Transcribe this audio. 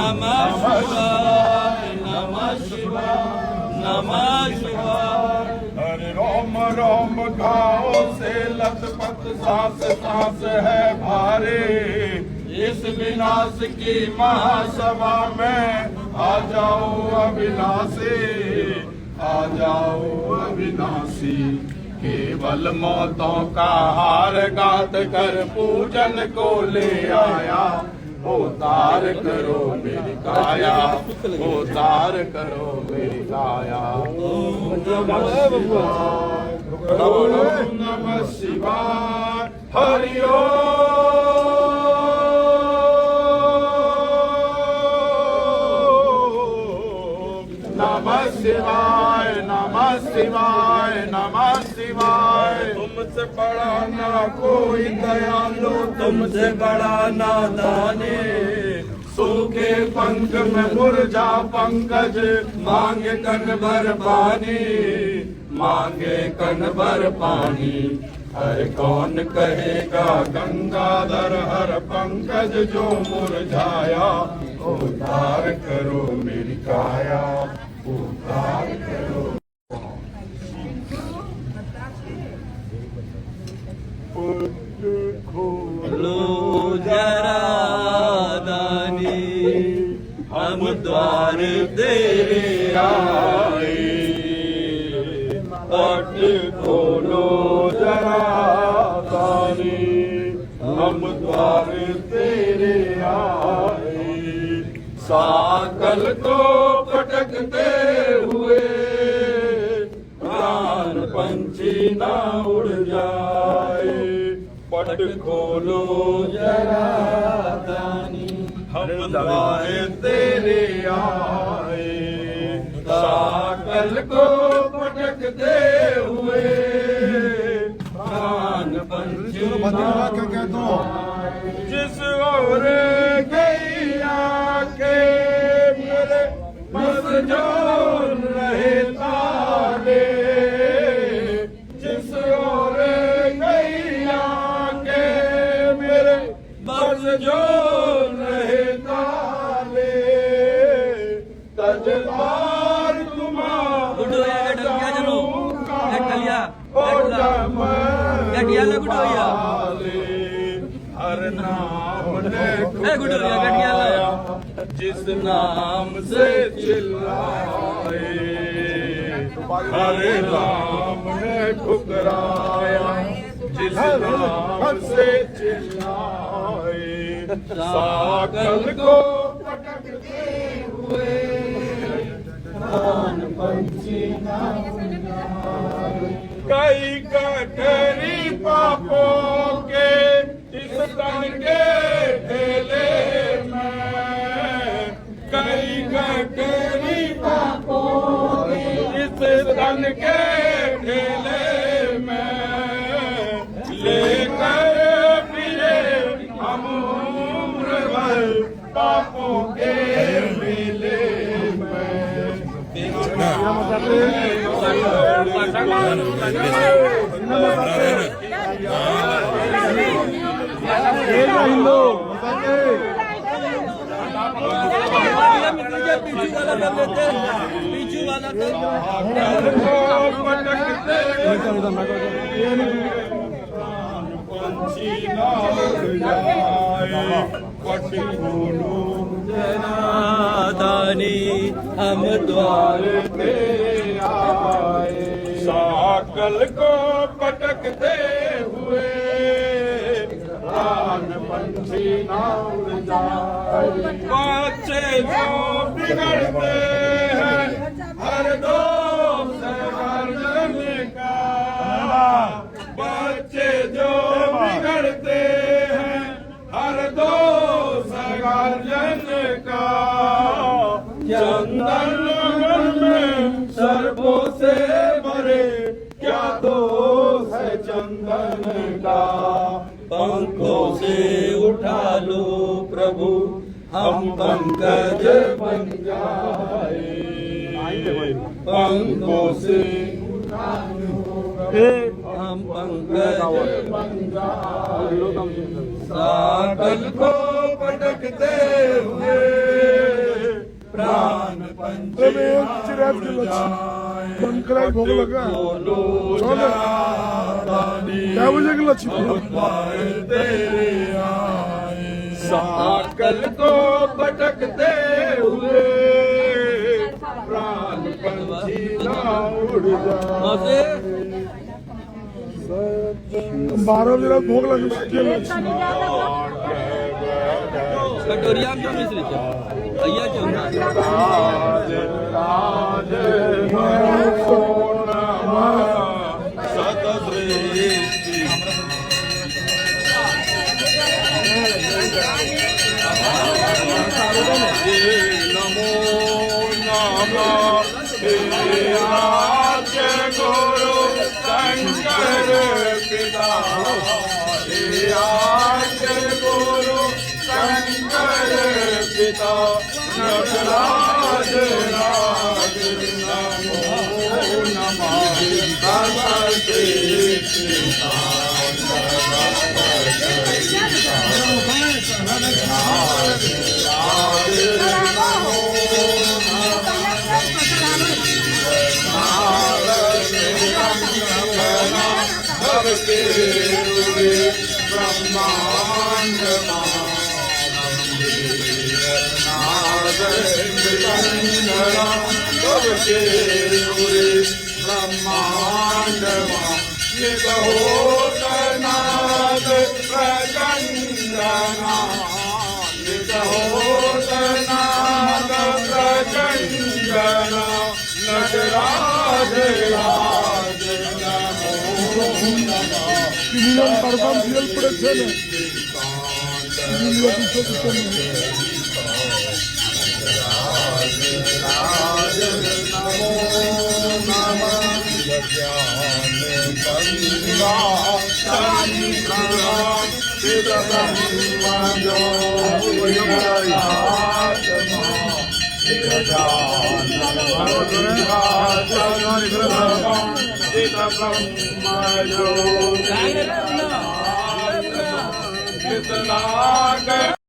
नमः शिवाय नमः शिवाय नमः शिवाय। हरे राम राम खाओ से लथपथ सांस सांस है भारी, इस विनाश की महासभा में आ जाओ अविनाशी, आ जाओ अविनाशी। केवल मौतों का हार गात कर पूजन को ले आया, उतार करो मेरी काया, उतार करो मेरी काया। ओम नमः शिवाय, हरि ओम नमः शिवाय, नमः शिवाय, नमः शिवाय। तुमसे बड़ा ना कोई दयालु, तुमसे बड़ा नादानी। सूखे पंख में मुरझा पंकज, मांगे कन भर पानी, मांगे कन भर पानी। हर कौन कहेगा गंगाधर हर पंकज जो मुरझाया, उद्धार करो मेरी काया, उद्धार करो। खोलो जरा दानी, हम द्वार तेरे आए। पट खोलो जरा दानी, हम द्वार तेरे आए। साकल को पटकते हुए प्राण पंछी ना उड़ जाए। पट खोलो जरा दानी, हम द्वार तेरे आए। साकल को पटकते हुए प्राण पंछी ना उड़ जाए। जिस ओर गैया के मेरे बस जो रहे ताले, जिस ओर गैया के मेरे बस जो रहे ताले। तजवार तुम्हारा हर नाम ने ठुकराया, जिस नाम से चिल्लाए। हर नाम ने ठुकराया, जिस नाम से चिल्लाए। साकल को पटकते हुए प्राण पंछी ना उड़ जाए। कई कटरी पापों के इस तन के ढेले में, कई कटरी पापों के इस तन के ढेले में लेकर फिरे हम उम्र भर पापों के मेले में। दानी हम द्वार पे आए। साकल को पटकते हुए प्राण पंछी ना उड़ जाए। बच्चे जो बिगड़ते हैं हर दोष वर्जन का, बच्चे जो बिगड़ते हैं हर दोष वर्जन का। चंदन में सर्पों से भरे क्या दोष है चंदन का। पंखों से उठा लो प्रभु हम पंकज बन जाए। पंखों से उठा लो हम पंकज बन जाए। साकल को पटकते हुए अरे मैं एक चिराग के लक्ष्मी कंकरा भोग लगा चल क्या बजे के लक्ष्मी साकल को भटकते हुए प्राण पंछी ना उड़ जाए 12 बजे रात भोग लगा के लक्ष्मी कटोरिया में मिश्री थे भैया क्यों ना राज राज सतश्रेष्ठी नमो नमः हे आद्य गुरु शंकर पिता हे आद्य गुरु शंकर पिता नटराज राज नमो नमः भगवते पिता के ब्रह्मांड के ब्रह्मांड नित होतनाद प्रचंडना नित होतनाद प्रचंडना नटराज राज Pilihan Parvam Fiel Presene. Pilihan itu kita कितना